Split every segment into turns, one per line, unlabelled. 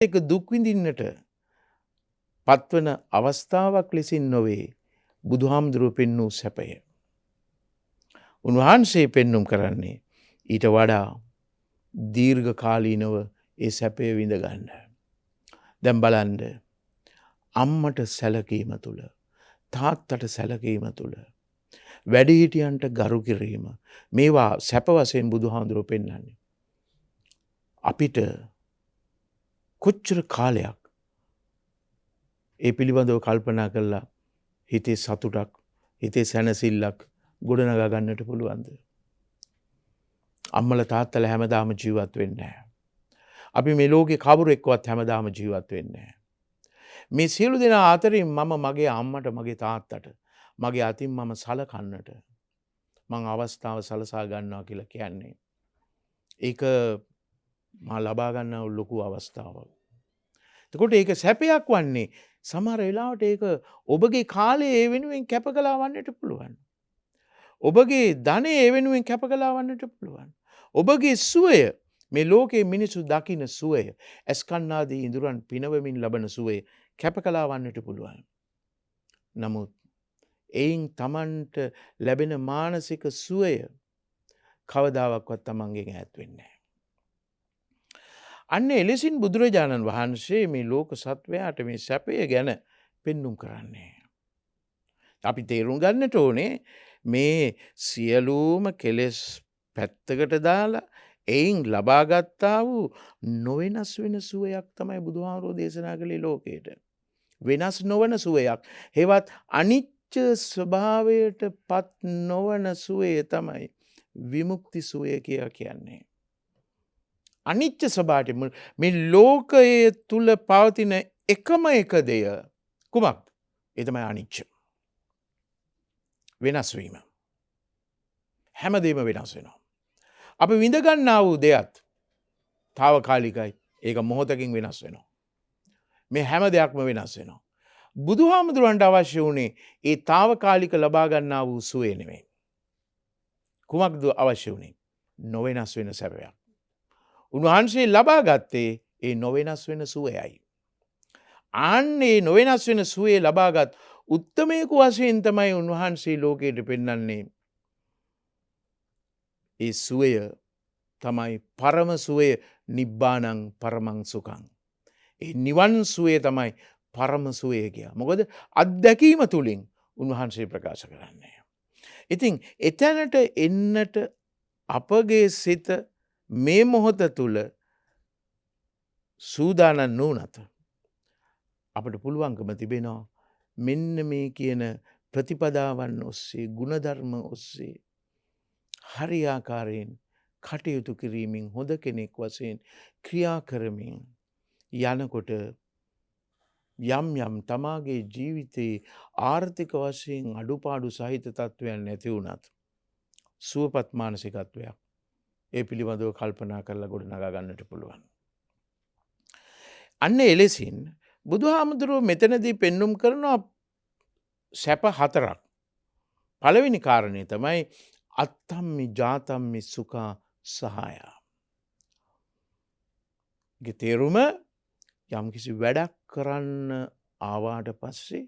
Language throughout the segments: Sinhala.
එක දුක් විඳින්නට පත්වන අවස්ථාවක් ලෙසින් නොවේ බුදුහාමුදුරුවෝ පෙන්වූ සැපය. උන්වහන්සේ පෙන්눔 කරන්නේ ඊට වඩා දීර්ඝ කාලීනව ඒ සැපය විඳ ගන්න. දැන් බලන්න අම්මට සැලකීම තුල තාත්තට සැලකීම තුල වැඩිහිටියන්ට ගරු කිරීම මේවා සැප වශයෙන් බුදුහාමුදුරුවෝ පෙන්වන්නේ. අපිට කොච්චර කාලයක් ඒ පිළිබඳව කල්පනා කරලා හිතේ සතුටක් හිතේ සැනසෙල්ලක් ගොඩනගා ගන්නට පුළුවන්ද? අම්මලා තාත්තලා හැමදාම ජීවත් වෙන්නේ නැහැ. අපි මේ ලෝකේ කවුරෙක්වත් හැමදාම ජීවත් වෙන්නේ නැහැ. මේ සියලු දෙනා අතරින් මම මගේ අම්මට මගේ තාත්තට මගේ අතින් මම සලකන්නට මං අවස්ථාව සලසා ගන්නවා කියලා කියන්නේ. ඒක මා ලබා ගන්නා ලොකු අවස්ථාවක්. එතකොට ඒක සැපයක් වන්නේ සමහර වෙලාවට ඒක ඔබගේ කාලය ඒ වෙනුවෙන් කැප කළා වන්නට පුළුවන්. ඔබගේ ධනය ඒ වෙනුවෙන් කැප කළා වන්නට පුළුවන්. ඔබගේ සුවය මේ ලෝකයේ මිනිසු දකින සුවය ඇස්කන්නාදී ඉඳුරන් පිනවමින් ලබන සුවය කැප කළා වන්නට පුළුවන්. නමුත් එයින් තමන්ට ලැබෙන මානසික සුවය කවදාවත් තමන්ගෙන් ඈත් වෙන්නේ නැහැ. අන්න එලෙසින් බුදුරජාණන් වහන්සේ මේ ලෝක සත්වයාට මේ සැපය ගැන පෙන්눔 කරන්නේ. අපි තේරුම් ගන්නට ඕනේ මේ සියලුම කෙලෙස් පැත්තකට දාලා එයින් ලබා ගත්තා වූ නොවෙනස් වෙන සුවයක් තමයි බුදුහාමුදුරෝ දේශනා කළේ ලෝකයට. වෙනස් නොවන සුවයක්. හේවත් අනිත්‍ය ස්වභාවයට පත් නොවන සුවය තමයි විමුක්ති සුවය කියලා කියන්නේ. අනිත්‍ය ස්වභාවයට මේ ලෝකයේ තුල පවතින එකම එක දෙය කුමක්ද? ඒ තමයි අනිත්‍ය. වෙනස් වීම. හැමදේම වෙනස් වෙනවා. අපි විඳ ගන්නා වූ දෙයත් తాවකාලිකයි. ඒක මොහොතකින් වෙනස් වෙනවා. මේ හැම දෙයක්ම වෙනස් වෙනවා. බුදුහාමුදුරන්ට අවශ්‍ය වුණේ ඒ తాවකාලික ලබා ගන්නා වූ සුවය නෙමෙයි. කුමක්ද අවශ්‍ය වුණේ? නොවෙනස් වෙන සැපයක්. උන්වහන්සේ ලබා ගත්තේ ඒ නොවෙනස් වෙන සුවයයි. ආන්නේ නොවෙනස් වෙන සුවේ ලබාගත් උත්තමයෙකු වශයෙන් තමයි උන්වහන්සේ ලෝකයට පෙන්වන්නේ. ඒ සුවය තමයි පරම සුවය නිබ්බානං පරමං සුඛං. ඒ නිවන් සුවය තමයි පරම සුවය කියා. මොකද අත්දැකීම තුලින් උන්වහන්සේ ප්‍රකාශ කරන්නේ. ඉතින් එතැනට එන්නට අපගේ සිත මේ මොහොත තුල සූදානම් නුනත අපට පුළුවන්කම තිබෙනවා මෙන්න මේ කියන ප්‍රතිපදාවන් ඔස්සේ ගුණධර්ම ඔස්සේ හරියාකාරයෙන් කටයුතු කිරීමෙන් හොඳ කෙනෙක් වශයෙන් ක්‍රියා කරමින් යනකොට යම් යම් තමාගේ ජීවිතයේ ආර්ථික වශයෙන් අඩුපාඩු සහිත තත්වයන් නැති වුණත් සුවපත් මානසිකත්වයක් ඒ පිළිබඳව කල්පනා කරලා ගොඩනගා ගන්නට පුළුවන්. අන්න එලෙසින් බුදුහාමුදුරුවෝ මෙතනදී පෙන්눔 කරනවා සැප හතරක්. පළවෙනි කාරණේ තමයි අත්තම්මි ජාතම්මි සුඛා සහාය. ඒකේ තේරුම යම්කිසි වැඩක් කරන්න ආවාට පස්සේ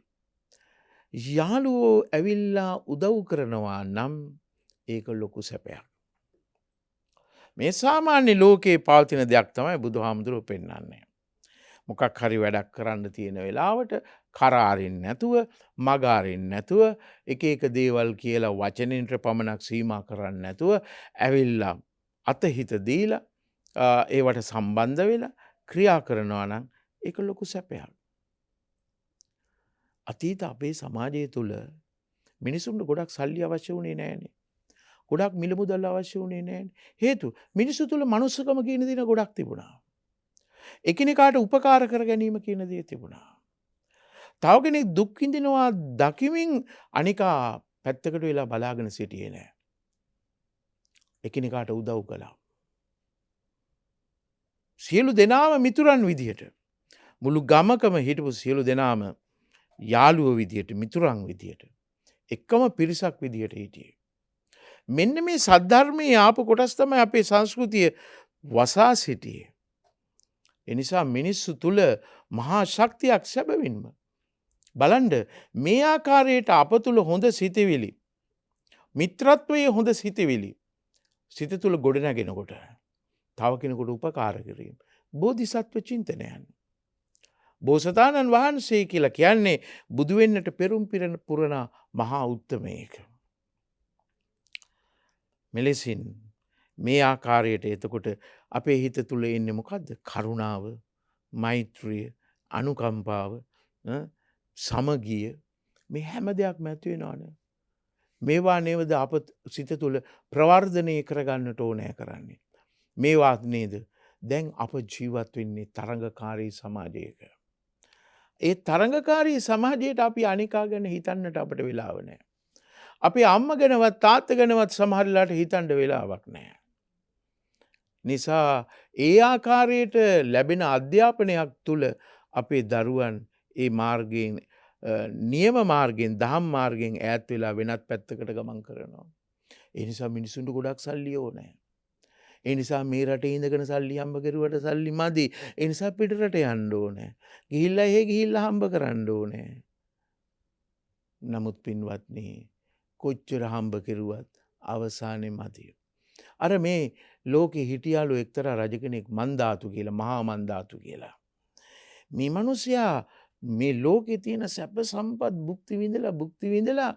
යාළුවෝ ඇවිල්ලා උදව් කරනවා නම් ඒක ලොකු සැපයක්. මේ සාමාන්‍ය ලෝකයේ පවතින දෙයක් තමයි බුදුහාමුදුරුවෝ පෙන්වන්නේ. මොකක් හරි වැඩක් කරන්න තියෙන වෙලාවට කරාරින් නැතුව මගාරින් නැතුව එක එක දේවල් කියලා වචනෙන්ට පමණක් සීමා කරන්නේ නැතුව ඇවිල්ලා අතහිත දීලා ඒවට සම්බන්ධ වෙලා ක්‍රියා කරනවා නම් ඒක ලොකු සැපයක්. අතීත අපේ සමාජය තුල මිනිසුන්ට ගොඩක් සල්ලි අවශ්‍ය වුණේ නැහැනේ. ගොඩක් මිල මුදල් අවශ්‍ය වුණේ නැහැනේ. හේතුව මිනිසු තුල මනුස්සකම කියන දේ ගොඩක් තිබුණා. එකිනෙකාට උපකාර කර ගැනීම කියන දේ තිබුණා. තව කෙනෙක් දුක් විඳිනවා දකිමින් අනිකා පැත්තකට වෙලා බලාගෙන සිටියේ නෑ. එකිනෙකාට උදව් කළා. සියලු දෙනාම මිතුරන් විදියට මුළු ගමකම හිටපු සියලු දෙනාම යාළුවෝ විදියට මිතුරන් විදියට එකම පිරිසක් විදියට හිටියේ. මෙන්න මේ සද්ධර්මයේ ආපු කොටස් තමයි අපේ සංස්කෘතිය වසා සිටියේ. එනිසා මිනිස්සු තුළ මහා ශක්තියක් සැබවින්ම. බලන්ඩ මේ ආකාරයට අප තුළ හොඳ සිතිවිලි. මිත්‍රත්වයේ හොඳ සිතිවිලි. සිත තුළ ගොඩනැගෙනකොට. තව කෙනෙකුට උපකාර කිරීම. බෝධිසත්ව චින්තනයන්. බෝසතාණන් වහන්සේ කියලා කියන්නේ බුදුවෙන්නට පෙරුම් පුරණ මහා උත්තමයක. මෙලෙසින් මේ ආකාරයට එතකොට අපේ හිත තුළ එන්නේ මොකක්ද? කරුණාව, මෛත්‍රිය, අනුකම්පාව, සමගිය මේ හැම දෙයක්ම ඇති වෙනවනේ. මේවා නේද අප සිත තුළ ප්‍රවර්ධනය කරගන්නට ඕනෑ කරන්නේ. මේවා නේද දැන් අප ජීවත් වෙන්නේ තරඟකාරී සමාජයක. ඒ තරඟකාරී සමාජයට අපි අනිකා ගැන හිතන්නට අපට වෙලාව නැහැ. අපේ අම්මා ගැනවත් තාත්තා ගැනවත් සමහර වෙලාවට හිතන්න වෙලාවක් නැහැ. නිසා ඒ ආකාරයට ලැබෙන අධ්‍යාපනයක් තුළ අපේ දරුවන් ඒ මාර්ගයෙන් නියම මාර්ගයෙන් දහම් මාර්ගයෙන් ඈත් වෙලා වෙනත් පැත්තකට ගමන් කරනවා. ඒ නිසා මිනිසුන්ට ගොඩක් සල්ලි ඕනේ. ඒ නිසා මේ රටේ ඉඳගෙන සල්ලි හම්බ කරුවට සල්ලි මදි. ඒ නිසා පිටරට යන්න ඕනේ. ගිහිල්ලා හම්බ කරන්න ඕනේ. නමුත් පින්වත්නි කොච්චර හම්බ කෙරුවත් අවසානයේ මදි. අර මේ ලෝකේ හිටියාලු එක්තරා රජ කෙනෙක් මන්දාතු කියලා, මහා මන්දාතු කියලා. මේ මිනිසයා මේ ලෝකේ තියෙන සැප සම්පත් භුක්ති විඳලා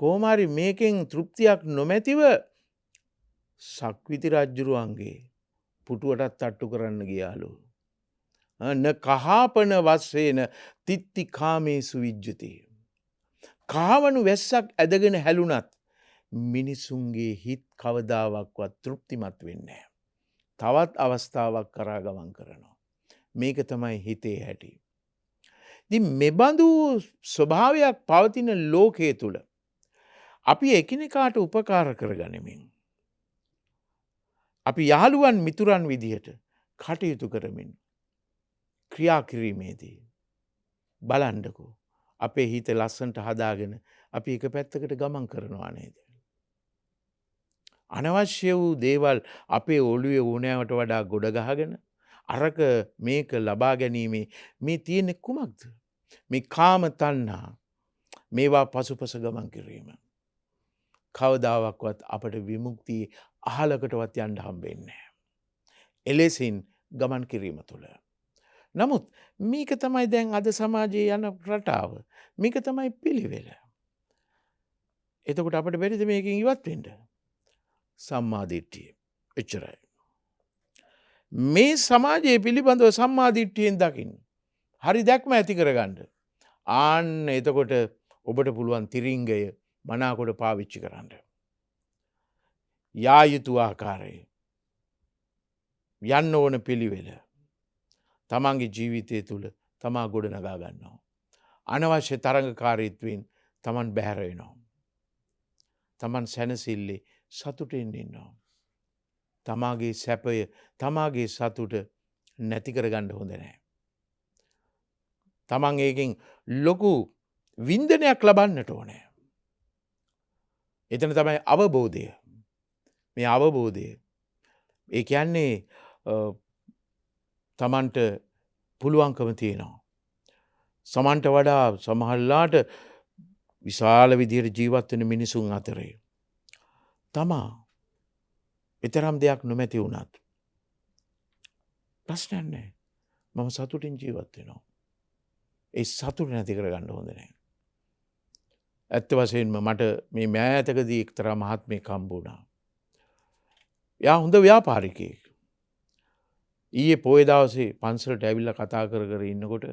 කොහොම හරි මේකෙන් තෘප්තියක් නොමැතිව සක්විති රජුරුවන්ගේ පුටුවටත් තට්ටු කරන්න ගියාලු. න කහාපන වස්සේන තිත්ති කාමේසු විජ්ජති. කාවණු වැස්සක් ඇදගෙන හැලුණත් මිනිසුන්ගේ හිත් කවදාවක්වත් තෘප්තිමත් වෙන්නේ නැහැ. තවත් අවස්ථාවක් කරා ගමන් කරනවා. මේක තමයි හිතේ හැටි. ඉතින් මෙබඳු ස්වභාවයක් පවතින ලෝකයේ තුල අපි එකිනෙකාට උපකාර කරගනිමින් අපි යහළුවන් මිතුරන් විදිහට කටයුතු කරමින් ක්‍රියා කිරීමේදී බලන්නකෝ අපේ හිත ලස්සනට හදාගෙන අපි එක පැත්තකට ගමන් කරනවා නේද? අනවශ්‍ය වූ දේවල් අපේ ඔළුවේ ඕනෑවට වඩා ගොඩ ගහගෙන අරක මේක ලබා ගැනීමේ මේ තියෙන කුමක්ද? මේ කාම තණ්හා මේවා පසුපස ගමන් කිරීම. කවදාවත් අපට විමුක්තිය අහලකටවත් යන්න හම්බෙන්නේ නැහැ. එලෙසින් ගමන් කිරීම තුළ. නමුත් මේක තමයි දැන් අද සමාජයේ යන රටාව. මේක තමයි පිළිවෙල. එතකොට අපිට බැරිද මේකෙන් ඉවත් වෙන්න? සම්මා දිට්ඨිය. එච්චරයි. මේ සමාජයේ පිළිබඳව සම්මා දිට්ඨියෙන් දකින්න. හරි දැක්ම ඇති කරගන්න. ආන්න එතකොට ඔබට පුළුවන් තිරිංගය මනාකොට පාවිච්චි කරන්න. යා යුතු ආකාරය. යන්න ඕන පිළිවෙල. තමන්ගේ ජීවිතය තුළ තමා ගොඩනගා ගන්නවා. අනවශ්‍ය තරඟකාරීත්වයෙන් තමන් බැහැර වෙනවා. තමන් සැනසෙල්ලේ සතුටින් ඉන්නවා. තමාගේ සැපය, තමාගේ සතුට නැති කරගන්න හොඳ නැහැ. තමන් ඒකෙන් ලොකු වින්දනයක් ලබන්නට ඕනේ. එතන තමයි අවබෝධය. මේ අවබෝධය. ඒ කියන්නේ තමන්ට පුළුවන්කම තියෙනවා. සමන්ට වඩා සමහරලාට විශාල විදිහට ජීවත් වෙන මිනිසුන් අතරේ තමා ඊතරම් දෙයක් නොමැති වුණත් ප්‍රශ්නයක් නැහැ. මම සතුටින් ජීවත් වෙනවා. ඒ සතුට නැති කරගන්න හොඳ නැහැ. ඇත්ත වශයෙන්ම මට මේ මෑතකදී එක්තරා මහත්මයෙක් හම්බ වුණා. එයා හොඳ ව්‍යාපාරිකයෙක්. ඊයේ පොයේ දවසේ පන්සලට ඇවිල්ලා කතා කර ඉන්නකොට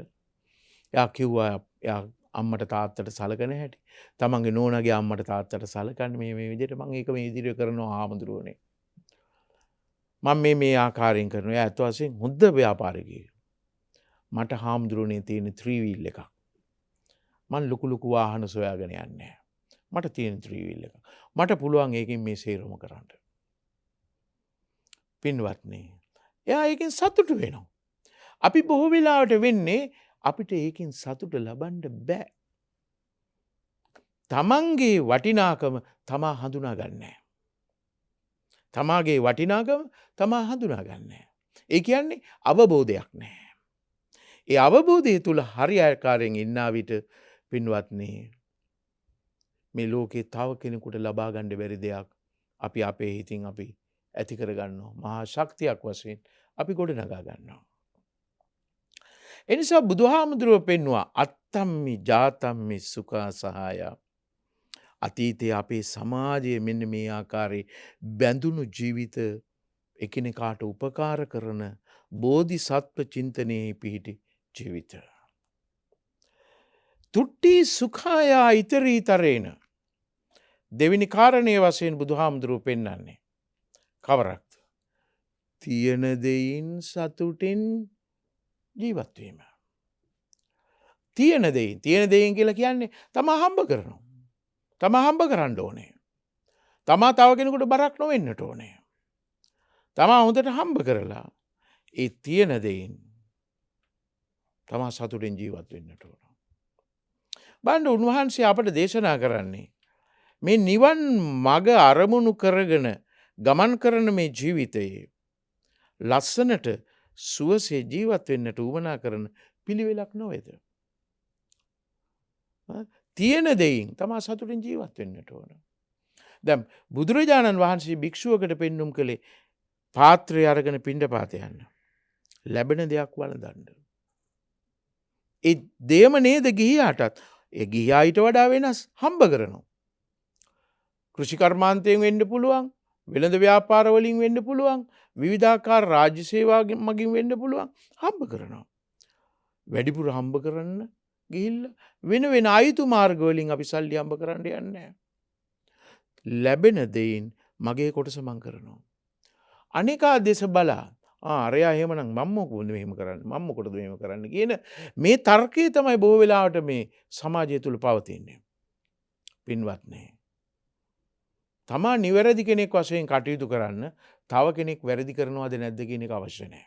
එයා කිව්වා එයා අම්මට තාත්තට සලකන හැටි. තමන්ගේ නෝනාගේ අම්මට තාත්තට සලකන්නේ මේ විදිහට මම ඒක මේ විදිහට කරනවා ආමඳුරෝනේ. මම මේ ආකාරයෙන් කරනවා. එයා ඇත්ත වශයෙන් හොඳ ව්‍යාපාරිකයෙක්. මට හාමුදුරනේ තියෙන 3 wheel එකක්. මම ලොකු වාහන සොයාගෙන යන්නේ නැහැ. මට තියෙන 3 wheel එකක්. මට පුළුවන් ඒකෙන් මේ සේරම කරන්න. පින්වත්නි, එයා ඒකෙන් සතුටු වෙනවා. අපි බොහෝ වෙලාවට වෙන්නේ අපිට ඒකෙන් සතුට ලබන්න බෑ. තමන්ගේ වටිනාකම තමා හඳුනා ගන්නෑ. තමාගේ වටිනාකම තමා හඳුනා ගන්නෑ. ඒ කියන්නේ අවබෝධයක් නැහැ. ඒ අවබෝධය තුල හරි ආකාරයෙන් ඉන්නා විට පින්වත්නි මේ ලෝකේ තව කෙනෙකුට ලබා ගන්න බැරි දෙයක් අපි අපේ හිතින් අපි ඇති කර ගන්නවා. මහා ශක්තියක් වශයෙන් අපි ගොඩනගා ගන්නවා. එනිසා බුදුහාමුදුරුව පෙන්නවා අත්තම්මි ජාතම්මි සුඛා සහාය. අතීතයේ අපේ සමාජයේ මෙන්න මේ ආකාරයේ බැඳුණු ජීවිත එකිනෙකාට උපකාර කරන බෝධිසත්ව චින්තනයේ පිහිටි ජීවිත. තුට්ටි සුඛායා ඉතරීතරේන දෙවෙනි කාරණයේ වශයෙන් බුදුහාමුදුරුව පෙන්වන්නේ කවරක්ද? තියෙන දෙයින් සතුටින් ජීවත් වීම. තියෙන දෙයින් කියලා කියන්නේ තමා හම්බ කරනවා. තමා හම්බ කරන්න ඕනේ. තමා තව කෙනෙකුට බරක් නොවෙන්නට ඕනේ. තමා හොඳට හම්බ කරලා ඒ තියෙන දෙයින් තමා සතුටින් ජීවත් වෙන්නට ඕන. බලන්න උන්වහන්සේ අපට දේශනා කරන්නේ මේ නිවන් මඟ අරමුණු කරගෙන ගමන් කරන මේ ජීවිතයේ ලස්සනට සුවසේ ජීවත් වෙන්නට උවමනා කරන පිළිවෙලක් නොවේද? තියෙන දෙයින් තමා සතුටින් ජීවත් වෙන්නට ඕන. දැන් බුදුරජාණන් වහන්සේ භික්ෂුවකට පෙන්눔 කළේ පාත්‍රය අරගෙන පිණ්ඩපාත යන්න. ලැබෙන දෙයක් වළඳන්න. ඒ දෙයම නේද ගිහියාටත්. ඒ ගිහියා ඊට වඩා වෙනස් හම්බ කරනවා. කෘෂි කර්මාන්තයෙන් වෙන්න පුළුවන්, වෙළඳ ව්‍යාපාර වලින් වෙන්න පුළුවන්, විවිධාකාර රාජ්‍ය සේවා මගින් වෙන්න පුළුවන් හම්බ කරනවා. වැඩිපුර හම්බ කරන්න ගිහිල්ලා වෙන ආයුතු මාර්ග වලින් අපි සල්ලි හම්බ කරන්න යන්නේ. ලැබෙන දෙයින් මගේ කොටස මං කරනවා. අනිකා දේශ බලා අරයා එහෙමනම් මම මොකද මෙහෙම කරන්නේ? මම මොකටද මෙහෙම කරන්නේ කියන මේ තර්කය තමයි බොහෝ වෙලාවට මේ සමාජය තුල පවතින්නේ. පින්වත්නි, තමා නිවැරදි කෙනෙක් වශයෙන් කටයුතු කරන්න තව කෙනෙක් වැරදි කරනවද නැද්ද කියන එක අවශ්‍ය නැහැ.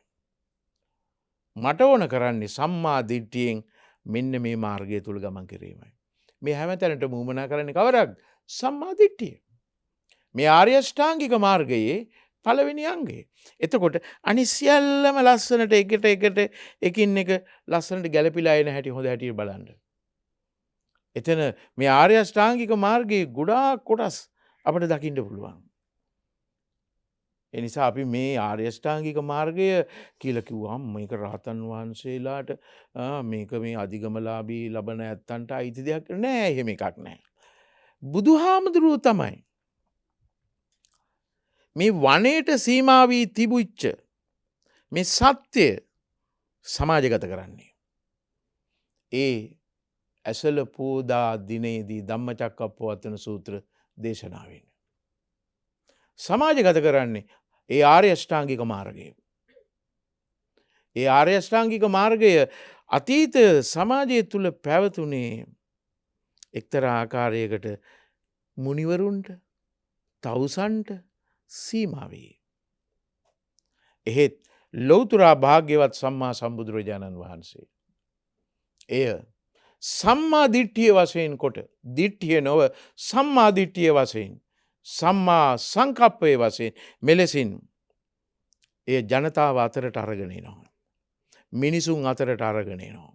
මට ඕන කරන්නේ සම්මා දිට්ඨියෙන් මෙන්න මේ මාර්ගය තුල ගමන් කිරීමයි. මේ හැමතැනටම උමනා කරන්නේ කවරක්ද? සම්මා දිට්ඨිය. මේ ආර්ය අෂ්ටාංගික මාර්ගයේ පළවෙනි අංගය. එතකොට අනිත් සියල්ලම ලස්සනට එකට එකින් එක ලස්සනට ගැලපිලා එන හැටි හොඳ හැටියට බලන්න. එතන මේ ආර්ය අෂ්ටාංගික මාර්ගයේ ගොඩාක් කොටස් අපිට දකින්න පුළුවන්. ඒ නිසා අපි මේ ආර්ය අෂ්ටාංගික මාර්ගය කියලා කිව්වම මේක රහතන් වහන්සේලාට මේක මේ අධිගමලාභී ලබන ඇත්තන්ට අයිති දෙයක් නෑ. එහෙම එකක් නෑ. බුදුහාමුදුරුවෝ තමයි මේ වනයේට සීමා වී තිබුච්ච මේ සත්‍ය සමාජගත කරන්නේ. ඒ ඇසල පෝදා දිනේදී ධම්මචක්කප්පවත්තන සූත්‍ර දේශනාවෙන්. සමාජගත කරන්නේ ඒ ආර්ය අෂ්ටාංගික මාර්ගය. ඒ ආර්ය අෂ්ටාංගික මාර්ගය අතීත සමාජය තුල පැවතුනේ එක්තරා ආකාරයකට මුනිවරුන්ට, තවුසන්ට සීමා වේ. එහෙත් ලෞතර භාග්‍යවත් සම්මා සම්බුදුරජාණන් වහන්සේ එය සම්මා දිට්ඨිය වශයෙන් කොට, දිට්ඨිය නොව සම්මා දිට්ඨිය වශයෙන්, සම්මා සංකප්පයේ වශයෙන් මෙලෙසින් එය ජනතාව අතරට අරගෙන එනවා. මිනිසුන් අතරට අරගෙන එනවා.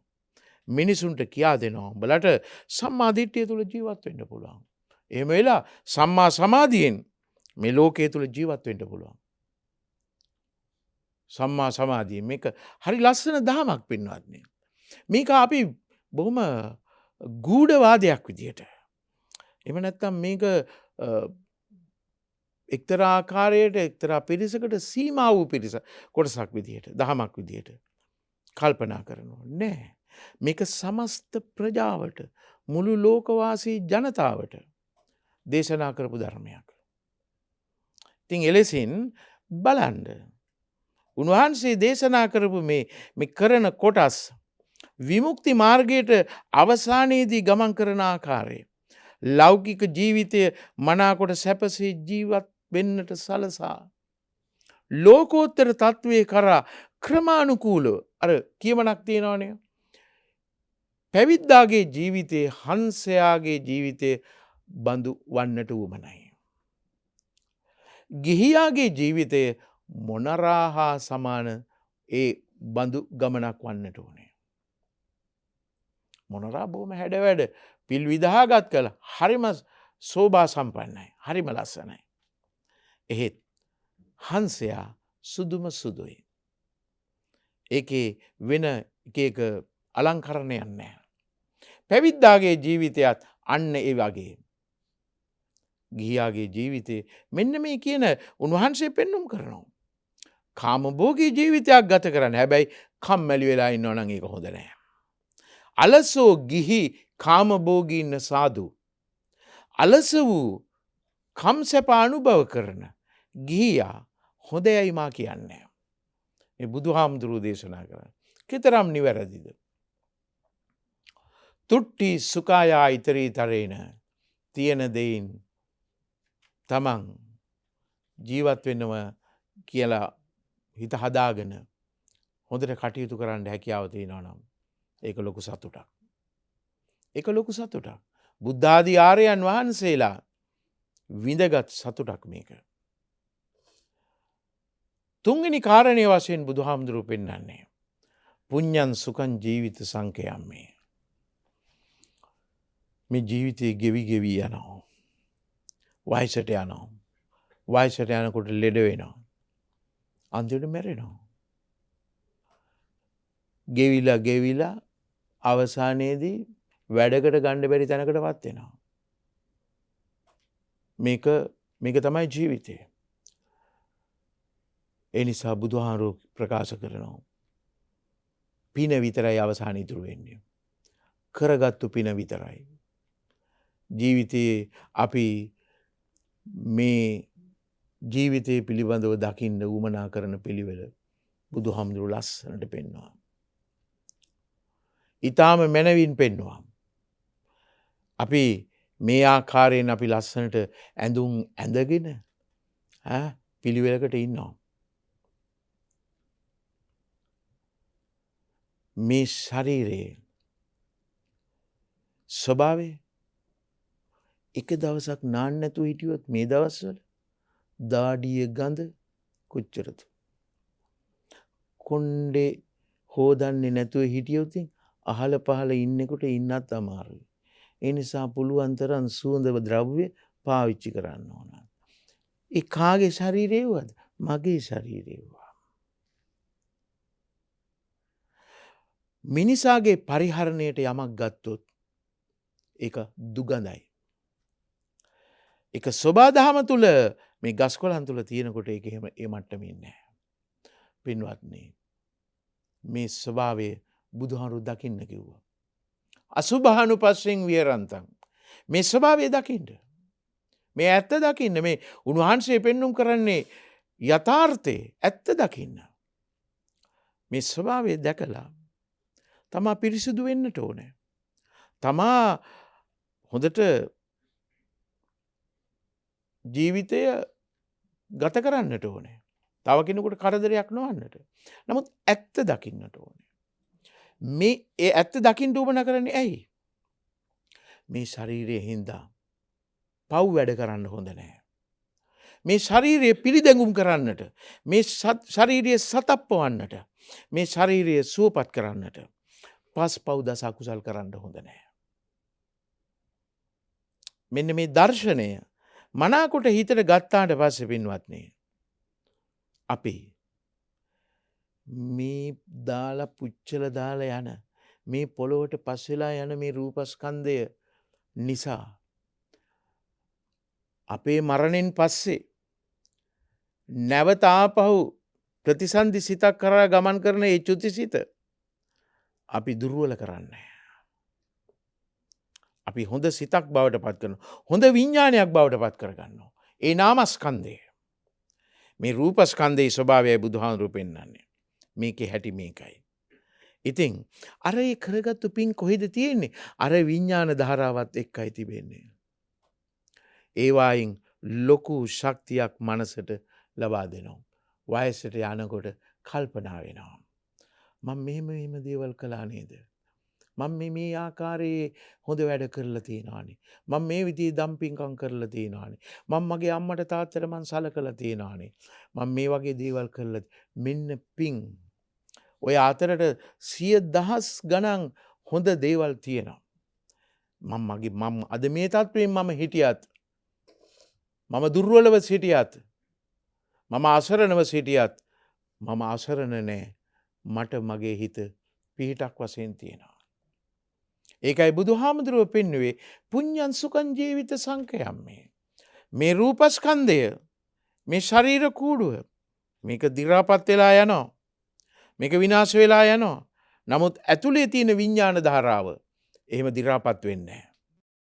මිනිසුන්ට කියා දෙනවා උඹලට සම්මා දිට්ඨිය තුල ජීවත් වෙන්න පුළුවන්. එහෙම වෙලා සම්මා සමාධියෙන් මේ ලෝකයේ තුල ජීවත් වෙන්න පුළුවන්. සම්මා සමාධිය මේක හරි ලස්සන දහමක් පින්වත්නි. මේක අපි බොහොම ගූඪවාදයක් විදියට. එහෙම නැත්නම් මේක එක්තරා ආකාරයකට එක්තරා පිරිසකට සීමා වූ කොටසක් විදියට, දහමක් විදියට කල්පනා කරනවා. නෑ. මේක සමස්ත ප්‍රජාවට, මුළු ලෝකවාසී ජනතාවට දේශනා කරපු ධර්මයක්. ඉතින් එලෙසින් බලන්න උන්වහන්සේ දේශනා කරපු මේ කරන කොටස් විමුක්ති මාර්ගයට අවසානයේදී ගමන් කරන ආකාරය, ලෞකික ජීවිතය මනාකොට සැපසේ ජීවත් වෙන්නට සලසා ලෝකෝත්තර තත්වයේ කරා ක්‍රමානුකූලව අර කියමනක් තියෙනවනේ, පැවිද්දාගේ ජීවිතයේ හංසයාගේ ජීවිතයේ බඳු වන්නට උවමනයි. ගිහියාගේ ජීවිතය මොනරා හා සමාන ඒ බඳු ගමනක් වන්නට ඕනේ. මොනරා බොහොම හැඩ වැඩ පිල් විදහාගත් කළ හරිම සෝභා සම්පන්නයි. හරිම ලස්සනයි. එහෙත් හංසයා සුදුම සුදුයි. ඒකේ වෙන එක අලංකරණයක් නැහැ. පැවිද්දාගේ ජීවිතයත් අන්න ඒ වගේ. ගිහියාගේ ජීවිතේ මෙන්න මේ කියන උන්වහන්සේ පෙන්නුම් කරනවා. කාමභෝගී ජීවිතයක් ගත කරන්න. හැබැයි කම්මැලි වෙලා ඉන්නවා නම් ඒක හොඳ නැහැ. අලසෝ ගිහි කාමභෝගී ඉන්න සාදු. අලස වූ කම්සැප අනුභව කරන ගිහියා හොඳයයි මා කියන්නේ. මේ බුදුහාමුදුරුවෝ දේශනා කරන්නේ. කතරම් නිවැරදිද? තුට්ටි සුඛායා ඉතරීතරේන තියෙන දෙයින් තමන් ජීවත් වෙන්නව කියලා හිත හදාගෙන හොඳට කටයුතු කරන්න හැකියාව තියෙනවා නම් ඒක ලොකු සතුටක්. ඒක ලොකු සතුටක්. බුද්ධ ආදී ආර්යයන් වහන්සේලා විඳගත් සතුටක් මේක. තුන්වෙනි කාරණේ වශයෙන් බුදුහාමුදුරුවෝ පෙන්වන්නේ පුඤ්ඤං සුඛං ජීවිත සංකයම්මේ. මේ ජීවිතේ ගෙවි යනවා. වයසට යනවා. වයසට යනකොට ලෙඩ වෙනවා. අන්තිමට මැරෙනවා. ගෙවිලා අවසානයේදී වැඩකට ගන්න බැරි තැනකටපත් වෙනවා. මේක තමයි ජීවිතය. ඒ නිසා බුදුහාමුදුරුවෝ ප්‍රකාශ කරනවා. පින විතරයි අවසාන ඉතුරු වෙන්නේ. කරගත්තු පින විතරයි. ජීවිතයේ අපි මේ ජීවිතය පිළිබඳව දකින්න උවමනා කරන පිළිවෙල බුදුහාමුදුරුවෝ ලස්සනට පෙන්වනවා. ඊටාම මනවින් පෙන්වනවා. අපි මේ ආකාරයෙන් අපි ලස්සනට ඇඳුම් ඇඳගෙන පිළිවෙලකට ඉන්නවා. මේ ශරීරයේ ස්වභාවය එක දවසක් නාන්න නැතුව හිටියොත් මේ දවස්වල දාඩිය ගඳ කොච්චරද? කොණ්ඩේ හොදන්නේ නැතුව හිටියොත් අහල පහල ඉන්නෙකුට ඉන්නත් අමාරුයි. ඒ නිසා පුළුවන් තරම් සුවඳ ද්‍රව්‍ය පාවිච්චි කරන්න ඕන. ඒ කාගේ ශරීරේ වද? මගේ ශරීරේ වද. මිනිසාගේ පරිහරණයට යමක් ගත්තොත් ඒක දුගඳයි. ඒක සෝබාදහම තුල මේ ගස්කොළන් තුල තියෙනකොට ඒක එහෙම ඒ මට්ටමින් නැහැ. පින්වත්නි මේ ස්වභාවය බුදුහාමුදුරුවෝ දකින්න කිව්වා. අසුභානුපස්සෙන් විහරන්තං. මේ ස්වභාවය දකින්න. මේ ඇත්ත දකින්න. මේ උන්වහන්සේ පෙන්눔 කරන්නේ යථාර්ථයේ ඇත්ත දකින්න. මේ ස්වභාවය දැකලා තමා පිරිසිදු වෙන්නට ඕනේ. තමා හොඳට ජීවිතය ගත කරන්නට ඕනේ. තව කෙනෙකුට කරදරයක් නොවන්නට. නමුත් ඇත්ත දකින්නට ඕනේ. මේ ඒ ඇත්ත දකින්න උවමනා කරන්නේ ඇයි? මේ ශරීරයේ හින්දා පව් වැඩ කරන්න හොඳ නැහැ. මේ ශරීරය පිළිදැඟුම් කරන්නට, මේ ශරීරය සතප්පවන්නට, මේ ශරීරය සුවපත් කරන්නට පස් පව් දස අකුසල් කරන්න හොඳ නැහැ. මෙන්න මේ දර්ශනය මනාකොට හිතට ගත්තාට පස්සේ පින්වත්නි අපි මේ දාලා පුච්චල දාලා යන මේ පොළොවට පස් වෙලා යන මේ රූපස්කන්ධය නිසා අපේ මරණයෙන් පස්සේ නැවත ආපහු ප්‍රතිසන්දි සිතක් කරා ගමන් කරන ඒ චුතිසිත අපි දුර්වල කරන්නේ. අපි හොඳ සිතක් බවට පත් කරනවා. හොඳ විඥානයක් බවට පත් කරගන්නවා. ඒ නාමස්කන්ධය. මේ රූපස්කන්ධයේ ස්වභාවයයි බුදුහාමුදුරුවෝ පෙන්වන්නේ. මේකේ හැටි මේකයි. ඉතින් අර ඒ කරගත්තු පින් කොහෙද තියෙන්නේ? අර විඥාන ධාරාවත් එක්කයි තිබෙන්නේ. ඒ වයින් ලොකු ශක්තියක් මනසට ලබා දෙනවා. වයසට යනකොට කල්පනා වෙනවා. මම මෙහෙම දේවල් කළා නේද? මම මේ ආකාරයේ හොඳ වැඩ කරලා තියෙනවානේ. මම මේ විදිහේ දම්පින්කම් කරලා තියෙනවානේ. මම මගේ අම්මට තාත්තට මං සලකලා තියෙනවානේ. මම මේ වගේ දේවල් කරලා මෙන්න පිං. ඔය අතරට 100,000 ගණන් හොඳ දේවල් තියෙනවා. මම අද මේ තත්ත්වයෙන් මම හිටියත් මම දුර්වලව සිටියත් මම අසරණව සිටියත් මම අසරණ නෑ. මට මගේ හිත පිහිටක් වශයෙන් තියෙනවා. ඒකයි බුදුහාමුදුරුවෝ පෙන්වුවේ පුඤ්ඤං සුඛං ජීවිත සංඛයම්මේ. මේ රූපස්කන්ධය මේ ශරීර කූඩුව මේක දි รา පත් වෙලා යනවා. මේක විනාශ වෙලා යනවා. නමුත් ඇතුලේ තියෙන විඥාන ධාරාව එහෙම දි รา පත් වෙන්නේ නැහැ.